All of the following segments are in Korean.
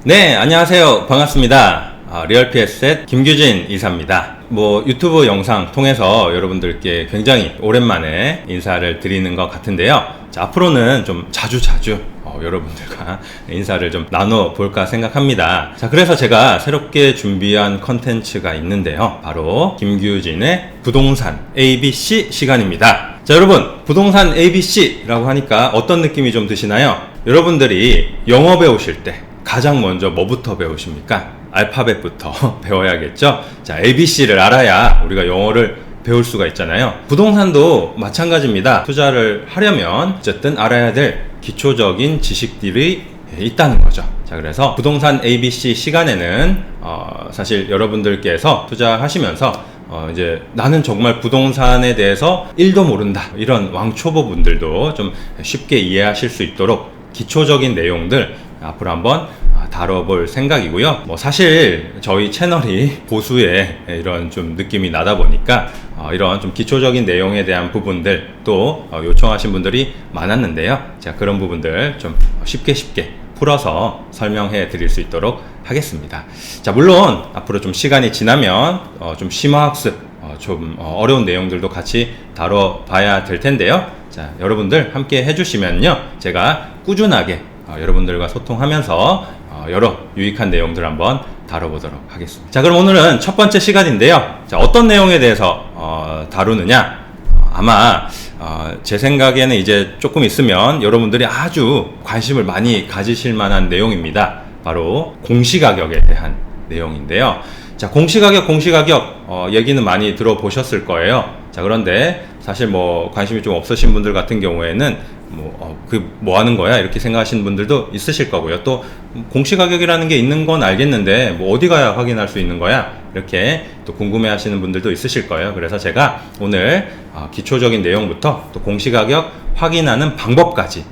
네, 안녕하세요. 반갑습니다. 리얼피에셋 김규진 이사입니다. 유튜브 영상 통해서 여러분들께 굉장히 오랜만에 인사를 드리는 것 같은데요. 자, 앞으로는 좀 자주 여러분들과 인사를 좀 나눠볼까 생각합니다. 자, 그래서 제가 새롭게 준비한 컨텐츠가 있는데요. 바로 김규진의 부동산 ABC 시간입니다. 자, 여러분, 부동산 ABC라고 하니까 어떤 느낌이 좀 드시나요? 여러분들이 영어 배우실 때 가장 먼저 뭐부터 배우십니까? 알파벳부터 배워야겠죠? 자, ABC를 알아야 우리가 영어를 배울 수가 있잖아요. 부동산도 마찬가지입니다. 투자를 하려면 어쨌든 알아야 될 기초적인 지식들이 있다는 거죠. 자, 그래서 부동산 ABC 시간에는 사실 여러분들께서 투자하시면서 이제 나는 정말 부동산에 대해서 1도 모른다, 이런 왕초보분들도 좀 쉽게 이해하실 수 있도록 기초적인 내용들 앞으로 한번 다뤄볼 생각이고요. 사실 저희 채널이 보수의 이런 좀 느낌이 나다 보니까 이런 좀 기초적인 내용에 대한 부분들 또 요청하신 분들이 많았는데요. 제가 그런 부분들 좀 쉽게 풀어서 설명해 드릴 수 있도록 하겠습니다. 자, 물론 앞으로 좀 시간이 지나면 좀 심화학습, 좀 어려운 내용들도 같이 다뤄봐야 될 텐데요. 자, 여러분들 함께 해주시면요, 제가 꾸준하게 여러분들과 소통하면서 여러 유익한 내용들 한번 다뤄보도록 하겠습니다. 자, 그럼 오늘은 첫 번째 시간인데요. 자, 어떤 내용에 대해서 다루느냐? 아마 제 생각에는 이제 조금 있으면 여러분들이 아주 관심을 많이 가지실 만한 내용입니다. 바로 공시가격에 대한 내용인데요. 자, 공시가격 얘기는 많이 들어보셨을 거예요. 자, 그런데 사실 관심이 좀 없으신 분들 같은 경우에는 뭐 하는 거야? 이렇게 생각하시는 분들도 있으실 거고요. 또 공시가격이라는 게 있는 건 알겠는데 어디 가야 확인할 수 있는 거야? 이렇게 또 궁금해 하시는 분들도 있으실 거예요. 그래서 제가 오늘 기초적인 내용부터 또 공시가격 확인하는 방법까지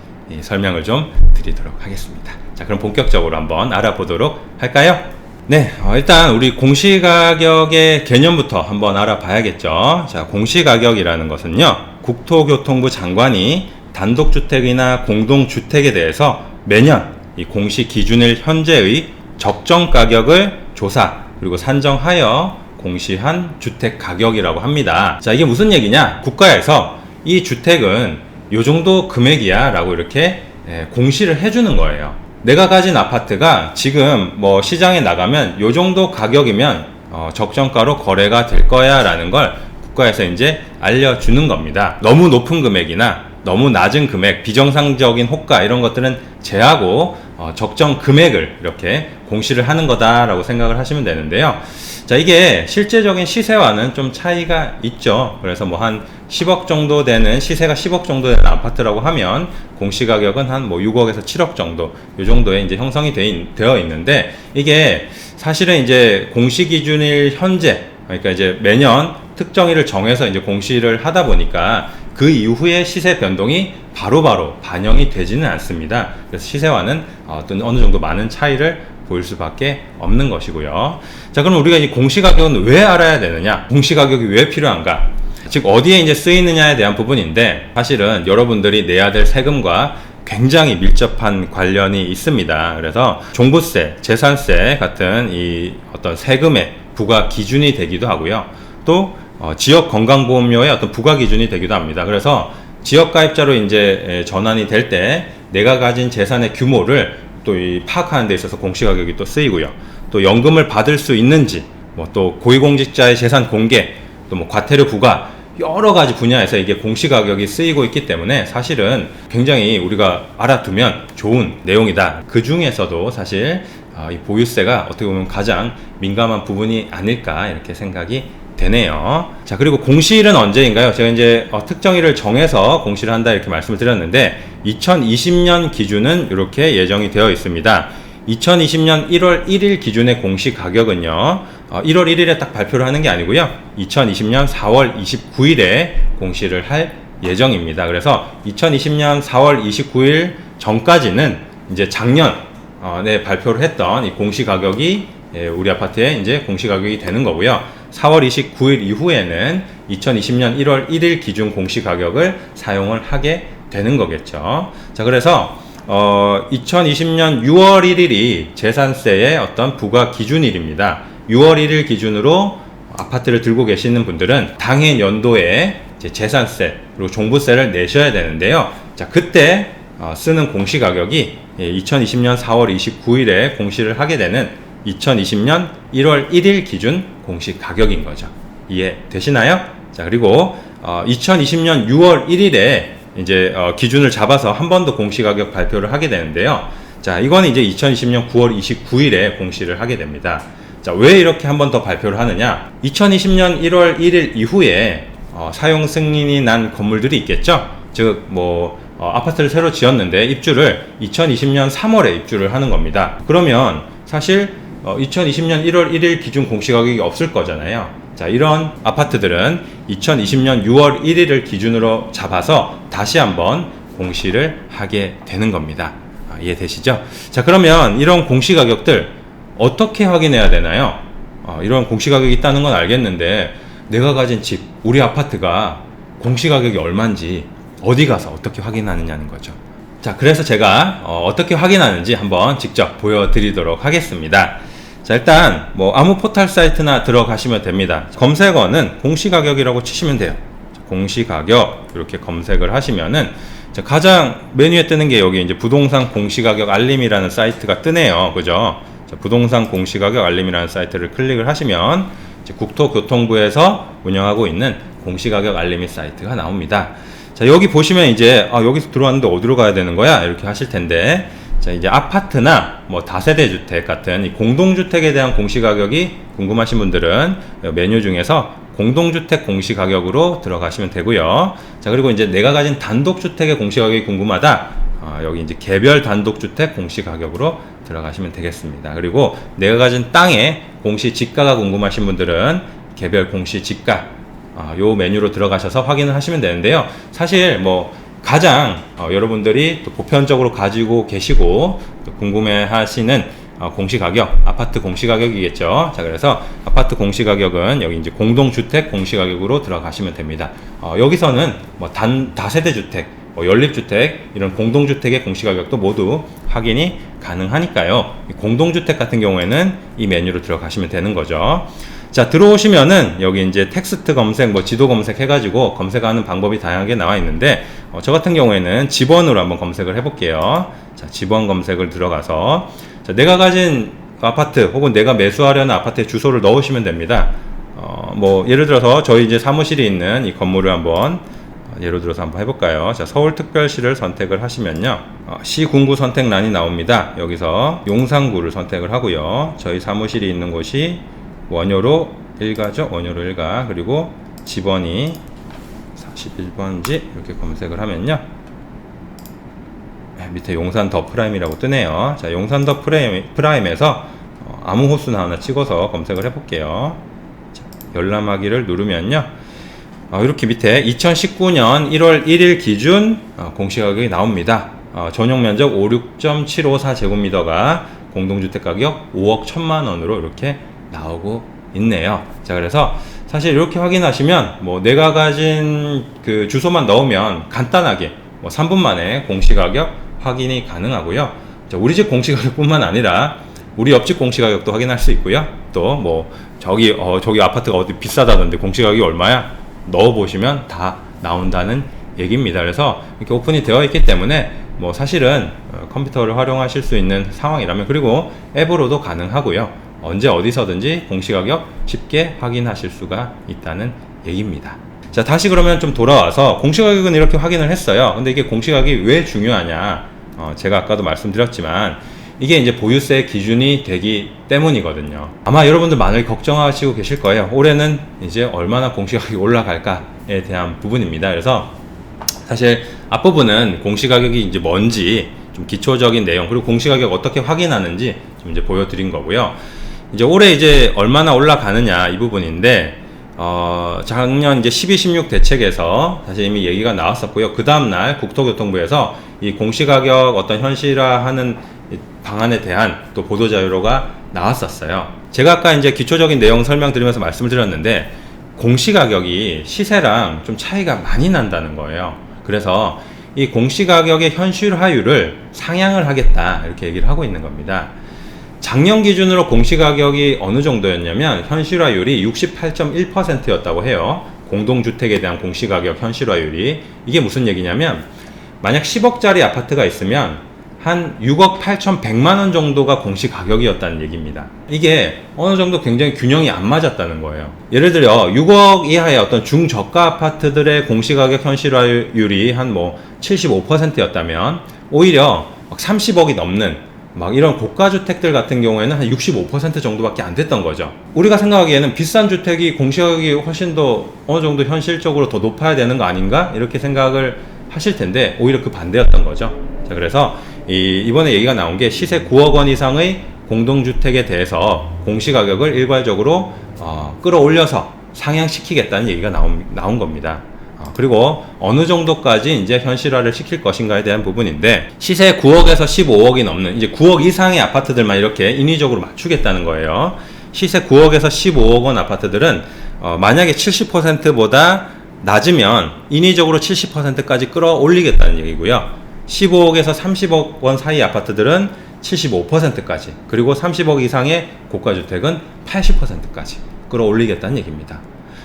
설명을 좀 드리도록 하겠습니다. 자, 그럼 본격적으로 한번 알아보도록 할까요? 네, 일단 우리 공시가격의 개념부터 한번 알아봐야겠죠. 자, 공시가격이라는 것은요, 국토교통부 장관이 단독주택이나 공동주택에 대해서 매년 이 공시기준일 현재의 적정가격을 조사 그리고 산정하여 공시한 주택가격이라고 합니다. 자, 이게 무슨 얘기냐? 국가에서 이 주택은 요 정도 금액이야 라고 이렇게 공시를 해주는 거예요. 내가 가진 아파트가 지금 시장에 나가면 요 정도 가격이면 적정가로 거래가 될 거야 라는 걸 국가에서 이제 알려주는 겁니다. 너무 높은 금액이나 너무 낮은 금액, 비정상적인 호가 이런 것들은 제하고 적정 금액을 이렇게 공시를 하는 거다라고 생각을 하시면 되는데요. 자, 이게 실제적인 시세와는 좀 차이가 있죠. 그래서 한 10억 정도 되는, 시세가 10억 정도 되는 아파트라고 하면 공시가격은 한 6억에서 7억 정도, 요 정도에 이제 형성이 되어 있는데, 이게 사실은 이제 공시기준일 현재, 그러니까 이제 매년 특정일을 정해서 이제 공시를 하다 보니까 그 이후에 시세 변동이 바로바로 반영이 되지는 않습니다. 그래서 시세와는 어느 정도 많은 차이를 보일 수밖에 없는 것이고요. 자, 그럼 우리가 이 공시가격은 왜 알아야 되느냐? 공시가격이 왜 필요한가? 즉, 어디에 이제 쓰이느냐에 대한 부분인데, 사실은 여러분들이 내야 될 세금과 굉장히 밀접한 관련이 있습니다. 그래서 종부세, 재산세 같은 이 어떤 세금의 부과 기준이 되기도 하고요. 또 지역 건강보험료의 어떤 부과 기준이 되기도 합니다. 그래서 지역 가입자로 이제 전환이 될 때 내가 가진 재산의 규모를 또 파악하는 데 있어서 공시가격이 또 쓰이고요. 또 연금을 받을 수 있는지, 또 고위공직자의 재산 공개, 또 과태료 부과, 여러 가지 분야에서 이게 공시가격이 쓰이고 있기 때문에 사실은 굉장히 우리가 알아두면 좋은 내용이다. 그 중에서도 사실 이 보유세가 어떻게 보면 가장 민감한 부분이 아닐까 이렇게 생각이 되네요. 자, 그리고 공시일은 언제인가요? 제가 이제 특정일을 정해서 공시를 한다 이렇게 말씀을 드렸는데 2020년 기준은 이렇게 예정이 되어 있습니다. 2020년 1월 1일 기준의 공시 가격은요, 1월 1일에 딱 발표를 하는 게 아니고요, 2020년 4월 29일에 공시를 할 예정입니다. 그래서 2020년 4월 29일 전까지는 이제 작년에 발표를 했던 이 공시 가격이 우리 아파트에 이제 공시 가격이 되는 거고요. 4월 29일 이후에는 2020년 1월 1일 기준 공시 가격을 사용을 하게 되는 거겠죠. 자, 그래서 2020년 6월 1일이 재산세의 어떤 부과 기준일입니다. 6월 1일 기준으로 아파트를 들고 계시는 분들은 당해 연도에 이제 재산세 그리고 종부세를 내셔야 되는데요. 자, 그때 쓰는 공시가격이 2020년 4월 29일에 공시를 하게 되는 2020년 1월 1일 기준 공시가격인 거죠. 이해되시나요? 자, 그리고 2020년 6월 1일에 이제 기준을 잡아서 한 번 더 공시가격 발표를 하게 되는데요. 자, 이거는 이제 2020년 9월 29일에 공시를 하게 됩니다. 자, 왜 이렇게 한 번 더 발표를 하느냐? 2020년 1월 1일 이후에 사용 승인이 난 건물들이 있겠죠. 즉 아파트를 새로 지었는데 입주를 2020년 3월에 입주를 하는 겁니다. 그러면 사실 2020년 1월 1일 기준 공시가격이 없을 거잖아요. 자, 이런 아파트들은 2020년 6월 1일을 기준으로 잡아서 다시 한번 공시를 하게 되는 겁니다. 이해되시죠? 자, 그러면 이런 공시가격들 어떻게 확인해야 되나요? 이런 공시가격이 있다는 건 알겠는데 내가 가진 집, 우리 아파트가 공시가격이 얼마인지 어디 가서 어떻게 확인하느냐는 거죠. 자, 그래서 제가 어떻게 확인하는지 한번 직접 보여드리도록 하겠습니다. 자, 일단 아무 포털 사이트나 들어가시면 됩니다. 검색어는 공시가격이라고 치시면 돼요. 공시가격 이렇게 검색을 하시면은 가장 메뉴에 뜨는 게 여기 이제 부동산 공시가격 알림이라는 사이트가 뜨네요. 그죠? 자, 부동산 공시가격 알림이라는 사이트를 클릭을 하시면 이제 국토교통부에서 운영하고 있는 공시가격 알림이 사이트가 나옵니다. 자, 여기 보시면 이제 여기서 들어왔는데 어디로 가야 되는 거야? 이렇게 하실 텐데, 자, 이제 아파트나 다세대 주택 같은 이 공동주택에 대한 공시가격이 궁금하신 분들은 메뉴 중에서 공동주택 공시가격으로 들어가시면 되고요. 자, 그리고 이제 내가 가진 단독주택의 공시가격이 궁금하다. 여기 이제 개별 단독주택 공시가격으로 들어가시면 되겠습니다. 그리고 내가 가진 땅의 공시지가가 궁금하신 분들은 개별 공시지가 요 메뉴로 들어가셔서 확인을 하시면 되는데요. 사실 가장 여러분들이 또 보편적으로 가지고 계시고 또 궁금해하시는 공시가격, 아파트 공시가격이겠죠. 자, 그래서 아파트 공시가격은 여기 이제 공동주택 공시가격으로 들어가시면 됩니다. 여기서는 다세대 주택, 연립주택, 이런 공동주택의 공시가격도 모두 확인이 가능하니까요. 공동주택 같은 경우에는 이 메뉴로 들어가시면 되는 거죠. 자, 들어오시면은 여기 이제 텍스트 검색, 지도 검색 해가지고 검색하는 방법이 다양하게 나와 있는데, 저 같은 경우에는 집원으로 한번 검색을 해볼게요. 자, 집원 검색을 들어가서, 자, 내가 가진 아파트 혹은 내가 매수하려는 아파트의 주소를 넣으시면 됩니다. 예를 들어서 저희 이제 사무실이 있는 이 건물을 한번 예를 들어서 한번 해볼까요? 자, 서울특별시를 선택을 하시면요, 시군구 선택란이 나옵니다. 여기서 용산구를 선택을 하고요. 저희 사무실이 있는 곳이 원효로 1가죠. 원효로 1가. 그리고 집원이 41번지 이렇게 검색을 하면요, 밑에 용산 더 프라임이라고 뜨네요. 자, 용산 더 프라임에서 아무 호수나 하나 찍어서 검색을 해볼게요. 자, 열람하기를 누르면요, 이렇게 밑에 2019년 1월 1일 기준 공시가격이 나옵니다. 전용 면적 56.754제곱미터가 공동주택 가격 5억 1천만 원으로 이렇게 나오고 있네요. 자, 그래서 사실 이렇게 확인하시면 내가 가진 그 주소만 넣으면 간단하게 3분 만에 공시가격 확인이 가능하고요. 자, 우리 집 공시가격 뿐만 아니라 우리 옆집 공시가격도 확인할 수 있고요. 또 저기 아파트가 어디 비싸다던데 공시가격이 얼마야? 넣어보시면 다 나온다는 얘기입니다. 그래서 이렇게 오픈이 되어 있기 때문에 사실은 컴퓨터를 활용하실 수 있는 상황이라면, 그리고 앱으로도 가능하고요. 언제 어디서든지 공시가격 쉽게 확인하실 수가 있다는 얘기입니다. 자, 다시 그러면 좀 돌아와서 공시가격은 이렇게 확인을 했어요. 근데 이게 공시가격이 왜 중요하냐? 제가 아까도 말씀드렸지만 이게 이제 보유세 기준이 되기 때문이거든요. 아마 여러분들 많이 걱정하시고 계실 거예요. 올해는 이제 얼마나 공시가격이 올라갈까에 대한 부분입니다. 그래서 사실 앞부분은 공시가격이 이제 뭔지 좀 기초적인 내용, 그리고 공시가격 어떻게 확인하는지 좀 이제 보여드린 거고요. 이제 올해 이제 얼마나 올라가느냐 이 부분인데, 작년 이제 12, 16 대책에서 사실 이미 얘기가 나왔었고요. 그 다음날 국토교통부에서 이 공시가격 어떤 현실화하는 방안에 대한 또 보도자료가 나왔었어요. 제가 아까 이제 기초적인 내용 설명드리면서 말씀을 드렸는데, 공시가격이 시세랑 좀 차이가 많이 난다는 거예요. 그래서 이 공시가격의 현실화율을 상향을 하겠다 이렇게 얘기를 하고 있는 겁니다. 작년 기준으로 공시가격이 어느 정도였냐면 현실화율이 68.1%였다고 해요. 공동주택에 대한 공시가격 현실화율이. 이게 무슨 얘기냐면 만약 10억짜리 아파트가 있으면 한 6억 8,100만 원 정도가 공시가격이었다는 얘기입니다. 이게 어느 정도 굉장히 균형이 안 맞았다는 거예요. 예를 들어 6억 이하의 어떤 중저가 아파트들의 공시가격 현실화율이 한 75%였다면 오히려 30억이 넘는 이런 고가주택들 같은 경우에는 한 65% 정도밖에 안 됐던 거죠. 우리가 생각하기에는 비싼 주택이 공시가격이 훨씬 더 어느 정도 현실적으로 더 높아야 되는 거 아닌가? 이렇게 생각을 하실 텐데 오히려 그 반대였던 거죠. 자, 그래서 이번에 얘기가 나온 게 시세 9억 원 이상의 공동주택에 대해서 공시가격을 일괄적으로 끌어올려서 상향시키겠다는 얘기가 나온 겁니다. 그리고 어느 정도까지 이제 현실화를 시킬 것인가에 대한 부분인데 시세 9억에서 15억이 넘는 이제 9억 이상의 아파트들만 이렇게 인위적으로 맞추겠다는 거예요. 시세 9억에서 15억 원 아파트들은 만약에 70%보다 낮으면 인위적으로 70%까지 끌어올리겠다는 얘기고요. 15억에서 30억 원 사이 아파트들은 75%까지 그리고 30억 이상의 고가주택은 80%까지 끌어올리겠다는 얘기입니다.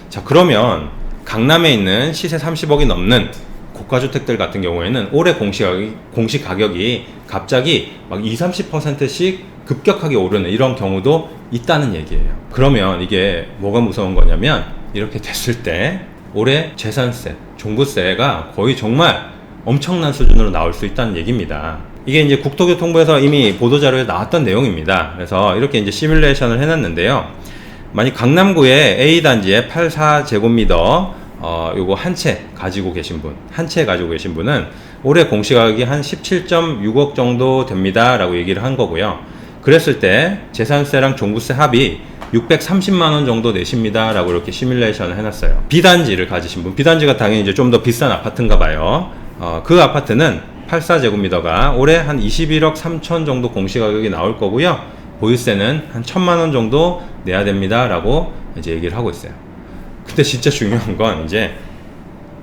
자, 그러면 강남에 있는 시세 30억이 넘는 고가주택들 같은 경우에는 올해 공시가격이 갑자기 20-30%씩 급격하게 오르는 이런 경우도 있다는 얘기예요. 그러면 이게 뭐가 무서운 거냐면 이렇게 됐을 때 올해 재산세, 종부세가 거의 정말 엄청난 수준으로 나올 수 있다는 얘기입니다. 이게 이제 국토교통부에서 이미 보도자료에 나왔던 내용입니다. 그래서 이렇게 이제 시뮬레이션을 해놨는데요. 만약 강남구의 A단지에 84제곱미터 요거 한 채 가지고 계신 분은 올해 공시가격이 한 17.6억 정도 됩니다 라고 얘기를 한 거고요. 그랬을 때 재산세랑 종부세 합이 630만 원 정도 내십니다 라고 이렇게 시뮬레이션을 해놨어요. B단지를 가지신 분, B단지가 당연히 이제 좀 더 비싼 아파트인가 봐요. 그 아파트는 84제곱미터가 올해 한 21억 3천 정도 공시가격이 나올 거고요. 보유세는 한 1,000만 원 정도 내야 됩니다 라고 이제 얘기를 하고 있어요. 근데 진짜 중요한 건 이제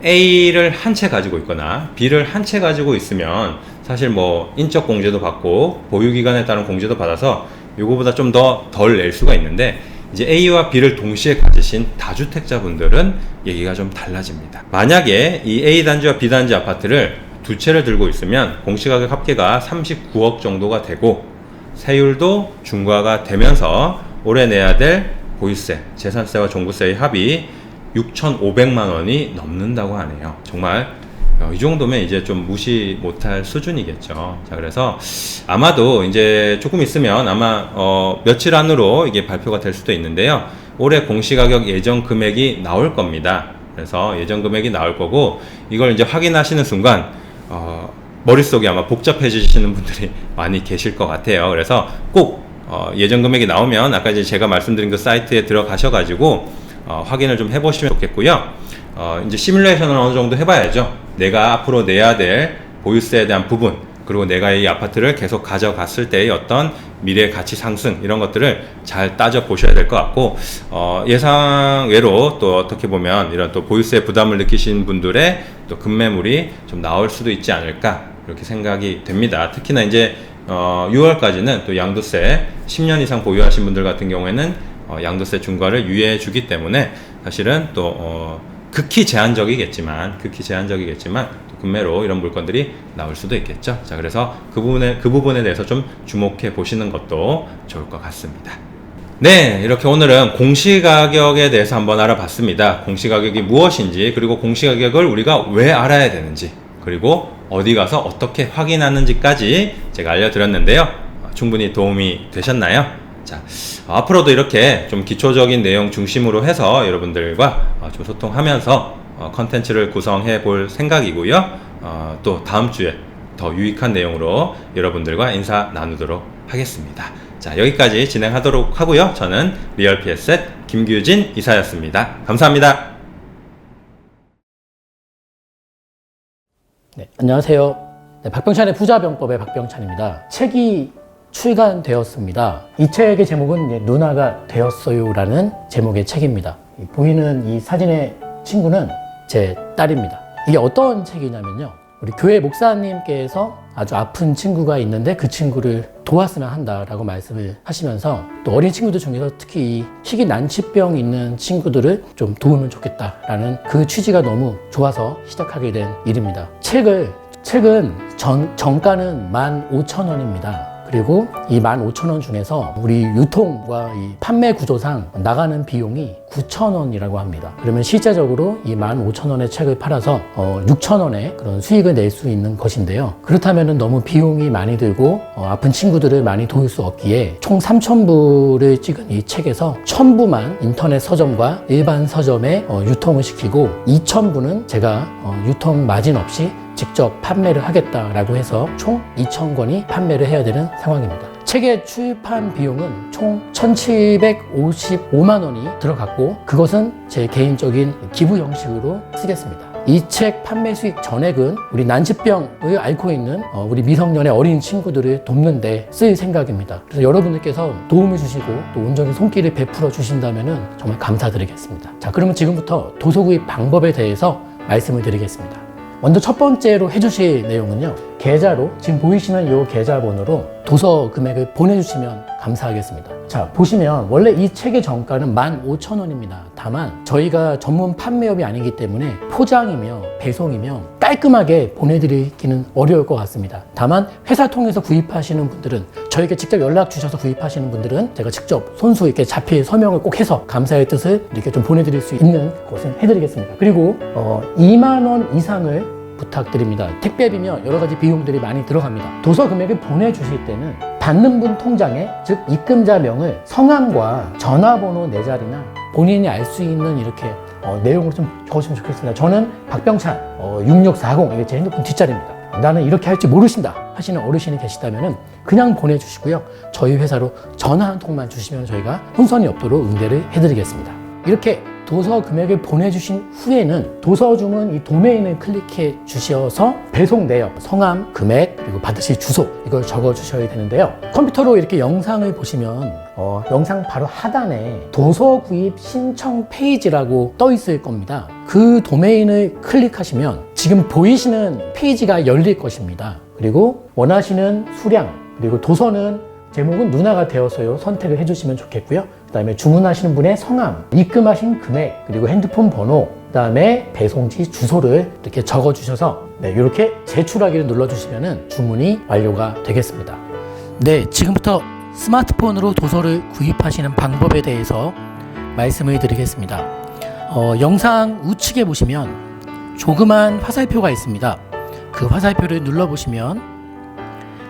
A를 한 채 가지고 있거나 B를 한 채 가지고 있으면 사실 인적 공제도 받고 보유기간에 따른 공제도 받아서 요거보다 좀 더 덜 낼 수가 있는데 이제 A와 B를 동시에 가지신 다주택자분들은 얘기가 좀 달라집니다. 만약에 이 A단지와 B단지 아파트를 두 채를 들고 있으면 공시가격 합계가 39억 정도가 되고 세율도 중과가 되면서 올해 내야 될 보유세, 재산세와 종부세의 합이 6,500만 원이 넘는다고 하네요. 정말 이 정도면 이제 좀 무시 못할 수준이겠죠. 자, 그래서 아마도 이제 조금 있으면 아마 며칠 안으로 이게 발표가 될 수도 있는데요. 올해 공시가격 예정 금액이 나올 겁니다. 그래서 예정 금액이 나올 거고 이걸 이제 확인하시는 순간 머릿속이 아마 복잡해지시는 분들이 많이 계실 것 같아요. 그래서 꼭 예정 금액이 나오면 아까 이제 제가 말씀드린 그 사이트에 들어가셔가지고 확인을 좀 해보시면 좋겠고요. 이제 시뮬레이션을 어느 정도 해봐야죠. 내가 앞으로 내야 될 보유세에 대한 부분, 그리고 내가 이 아파트를 계속 가져갔을 때의 어떤 미래 가치 상승 이런 것들을 잘 따져 보셔야 될 것 같고 예상외로 또 어떻게 보면 이런 또 보유세 부담을 느끼신 분들의 또 급매물이 좀 나올 수도 있지 않을까 이렇게 생각이 됩니다. 특히나 이제 6월까지는 또 양도세 10년 이상 보유하신 분들 같은 경우에는 양도세 중과를 유예해 주기 때문에 사실은 또 극히 제한적이겠지만 또 급매로 이런 물건들이 나올 수도 있겠죠. 자, 그래서 그 부분에 대해서 좀 주목해 보시는 것도 좋을 것 같습니다. 네, 이렇게 오늘은 공시가격에 대해서 한번 알아봤습니다. 공시가격이 무엇인지, 그리고 공시가격을 우리가 왜 알아야 되는지, 그리고 어디 가서 어떻게 확인하는지까지 제가 알려드렸는데요. 충분히 도움이 되셨나요? 자, 앞으로도 이렇게 좀 기초적인 내용 중심으로 해서 여러분들과 좀 소통하면서 컨텐츠를 구성해 볼 생각이고요. 또 다음 주에 더 유익한 내용으로 여러분들과 인사 나누도록 하겠습니다. 자, 여기까지 진행하도록 하고요. 저는 리얼피에셋 김규진 이사였습니다. 감사합니다. 네, 안녕하세요. 네, 박병찬의 부자병법의 박병찬입니다. 책이 출간되었습니다. 이 책의 제목은 누나가 되었어요라는 제목의 책입니다. 보이는 이 사진의 친구는 제 딸입니다. 이게 어떤 책이냐면요. 우리 교회 목사님께서 아주 아픈 친구가 있는데 그 친구를 도왔으면 한다라고 말씀을 하시면서 또 어린 친구들 중에서 특히 이 희귀 난치병 있는 친구들을 좀 도우면 좋겠다라는 그 취지가 너무 좋아서 시작하게 된 일입니다. 책은 정가는 15,000원입니다. 그리고 이 15,000원 중에서 우리 유통과 이 판매 구조상 나가는 비용이 9,000원이라고 합니다. 그러면 실제적으로 이 15,000원의 책을 팔아서 6,000원의 그런 수익을 낼 수 있는 것인데요. 그렇다면 너무 비용이 많이 들고 아픈 친구들을 많이 도울 수 없기에 총 3,000부를 찍은 이 책에서 1,000부만 인터넷 서점과 일반 서점에 유통을 시키고 2,000부는 제가 유통 마진 없이 직접 판매를 하겠다라고 해서 총 2,000권이 판매를 해야 되는 상황입니다. 책의 출판 비용은 총 1,755만 원이 들어갔고 그것은 제 개인적인 기부 형식으로 쓰겠습니다. 이 책 판매 수익 전액은 우리 난치병을 앓고 있는 우리 미성년의 어린 친구들을 돕는 데 쓸 생각입니다. 그래서 여러분들께서 도움을 주시고 또 온전히 손길을 베풀어 주신다면 정말 감사드리겠습니다. 자, 그러면 지금부터 도서 구입 방법에 대해서 말씀을 드리겠습니다. 먼저 첫 번째로 해주실 내용은요, 계좌로 지금 보이시는 이 계좌번호로 도서 금액을 보내주시면 감사하겠습니다. 자, 보시면 원래 이 책의 정가는 15,000원입니다. 다만 저희가 전문 판매업이 아니기 때문에 포장이며 배송이며 깔끔하게 보내드리기는 어려울 것 같습니다. 다만 회사 통해서 구입하시는 분들은, 저에게 직접 연락 주셔서 구입하시는 분들은 제가 직접 손수 이렇게 자필 서명을 꼭 해서 감사의 뜻을 이렇게 좀 보내드릴 수 있는 것은 해드리겠습니다. 그리고 2만 원 이상을 부탁드립니다. 택배비며 여러 가지 비용들이 많이 들어갑니다. 도서 금액을 보내주실 때는 받는 분 통장에, 즉 입금자명을 성함과 전화번호 4자리나 본인이 알 수 있는 이렇게 내용으로 좀 적으시면 좋겠습니다. 저는 박병찬 6640, 이게 제 핸드폰 뒷자리입니다. 나는 이렇게 할 줄 모르신다 하시는 어르신이 계시다면 그냥 보내주시고요. 저희 회사로 전화 한 통만 주시면 저희가 혼선이 없도록 응대를 해드리겠습니다. 이렇게 도서 금액을 보내주신 후에는 도서 주문 이 도메인을 클릭해 주셔서 배송 내역, 성함, 금액, 그리고 받으실 주소, 이걸 적어 주셔야 되는데요. 컴퓨터로 이렇게 영상을 보시면 영상 바로 하단에 도서 구입 신청 페이지라고 떠 있을 겁니다. 그 도메인을 클릭하시면 지금 보이시는 페이지가 열릴 것입니다. 그리고 원하시는 수량, 그리고 도서는 제목은 누나가 되어서요 선택을 해주시면 좋겠고요. 그 다음에 주문하시는 분의 성함, 입금하신 금액, 그리고 핸드폰 번호, 그 다음에 배송지 주소를 이렇게 적어주셔서 이렇게 제출하기를 눌러주시면 주문이 완료가 되겠습니다. 네, 지금부터 스마트폰으로 도서를 구입하시는 방법에 대해서 말씀을 드리겠습니다. 영상 우측에 보시면 조그만 화살표가 있습니다. 그 화살표를 눌러보시면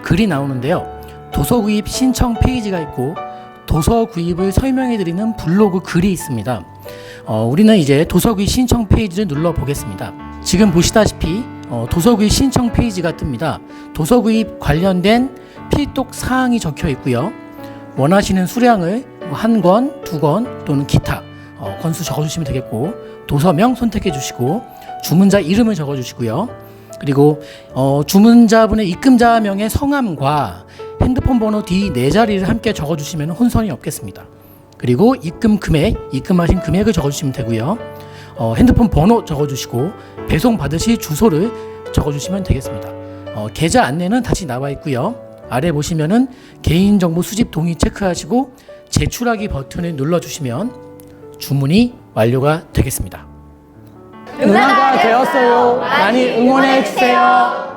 글이 나오는데요. 도서 구입 신청 페이지가 있고 도서 구입을 설명해 드리는 블로그 글이 있습니다. 우리는 이제 도서 구입 신청 페이지를 눌러 보겠습니다. 지금 보시다시피 도서 구입 신청 페이지가 뜹니다. 도서 구입 관련된 필독 사항이 적혀 있고요. 원하시는 수량을 1권, 2권 또는 기타 권수 적어주시면 되겠고, 도서명 선택해 주시고 주문자 이름을 적어 주시고요. 그리고 주문자분의 입금자명의 성함과 핸드폰 번호 뒤 4자리를 함께 적어주시면 혼선이 없겠습니다. 그리고 입금 금액, 입금하신 금액을 적어주시면 되고요. 핸드폰 번호 적어주시고 배송 받으실 주소를 적어주시면 되겠습니다. 계좌 안내는 다시 나와 있고요. 아래 보시면은 개인정보 수집 동의 체크하시고 제출하기 버튼을 눌러주시면 주문이 완료가 되겠습니다. 누나가 되었어요. 많이 응원해 주세요.